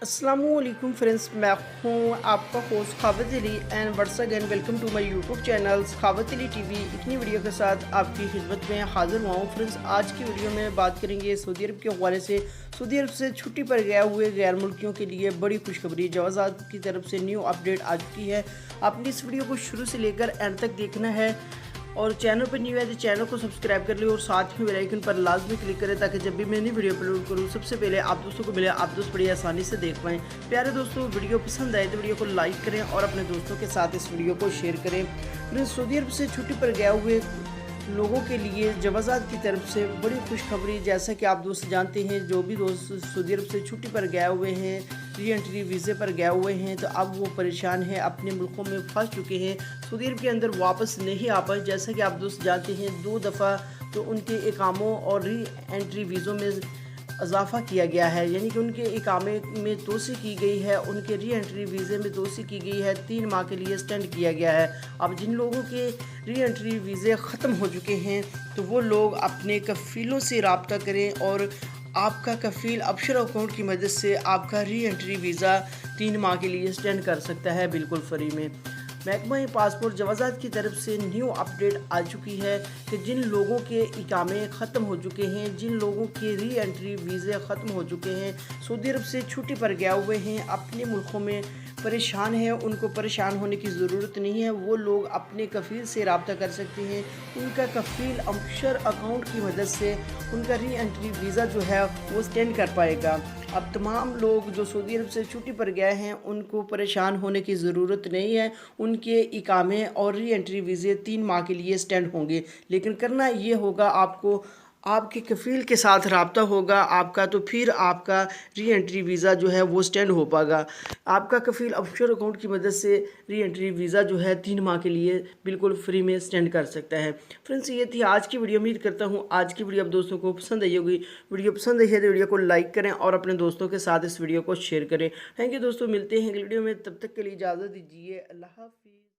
अस्सलामुअलैकुम फ्रेंड्स, मैं हूँ आपका host Khawat Ali and once again welcome to my YouTube channel Khawat Ali TV. इतनी वीडियो के साथ आपकी खिदमत में हाजिर हुआ हूँ। फ्रेंड्स, आज की वीडियो में बात करेंगे सऊदी अरब के हवाले से। सऊदी अरब से छुट्टी पर गए हुए गैर मुल्कियों के लिए बड़ी खुशखबरी जवाज़ात की तरफ से न्यू अपडेट आ चुकी है। आपने इस वीडियो को शुरू से लेकर एंड तक देखना है और चैनल पर न्यू है तो चैनल को सब्सक्राइब कर ले और साथ ही बेल आइकन पर लाजमी क्लिक करें ताकि जब भी मैं नई वीडियो अपलोड करूँ सबसे पहले आप दोस्तों को मिले, आप दोस्त बड़ी आसानी से देख पाएँ। प्यारे दोस्तों, वीडियो पसंद आए तो वीडियो को लाइक करें और अपने दोस्तों के साथ इस वीडियो को शेयर करें। फिर सऊदी अरब से छुट्टी पर गए हुए लोगों के लिए जवाज़ात की तरफ से बड़ी खुशखबरी। जैसा कि आप दोस्त जानते हैं, जो भी दोस्त सऊदी अरब से छुट्टी पर गए हुए हैं, री एंट्री वीज़े पर गए हुए हैं, तो अब वो परेशान हैं, अपने मुल्कों में फंस चुके हैं, सऊदी अरब के अंदर वापस नहीं आ पाए। जैसा कि आप दोस्त जानते हैं, 2 दफ़ा तो उनके इकामों और री एंट्री वीज़ों में इजाफ़ा किया गया है, यानी कि उनके इकामे में तोसी की गई है, उनके री एंट्री वीज़े में तोसी की गई है, 3 माह के लिए एक्सटेंड किया गया है। अब जिन लोगों के री एंट्री वीज़े ख़त्म हो चुके हैं तो वो लोग अपने कफ़ीलों से रब्ता करें और आपका कफ़ील अबशर अकाउंट की मदद से आपका री एंट्री वीज़ा 3 माह के लिए एक्सटेंड कर सकता है बिल्कुल फ्री में। महकमा पासपोर्ट जवाज़ात की तरफ से न्यू अपडेट आ चुकी है कि जिन लोगों के इकामे ख़त्म हो चुके हैं, जिन लोगों के री एंट्री वीज़े ख़त्म हो चुके हैं, सऊदी अरब से छुट्टी पर गए हुए हैं, अपने मुल्कों में परेशान हैं, उनको परेशान होने की ज़रूरत नहीं है। वो लोग अपने कफ़ील से रब्ता कर सकते हैं। उनका कफ़ील अबशर अकाउंट की मदद से उनका री एंट्री वीज़ा जो है वो एक्सटेंड कर पाएगा। अब तमाम लोग जो सऊदी अरब से छुट्टी पर गए हैं उनको परेशान होने की ज़रूरत नहीं है। उनके इकामे और री एंट्री वीज़े 3 माह के लिए एक्सटेंड होंगे, लेकिन करना ये होगा आपको आपके कफ़ील के साथ रब्ता होगा आपका, तो फिर आपका री एंट्री वीज़ा जो है वो स्टैंड हो पाएगा। आपका कफ़ील अबशर अकाउंट की मदद से री एंट्री वीज़ा जो है 3 माह के लिए बिल्कुल फ्री में स्टैंड कर सकता है। फ्रेंड्स, ये थी आज की वीडियो। उम्मीद करता हूँ आज की वीडियो आप दोस्तों को पसंद आई होगी। वीडियो पसंद आई है तो वीडियो को लाइक करें और अपने दोस्तों के साथ इस वीडियो को शेयर करें। थैंक यू दोस्तों, मिलते हैं अगली वीडियो में, तब तक के लिए इजाज़त दीजिए। अल्लाह हाफ़िज़।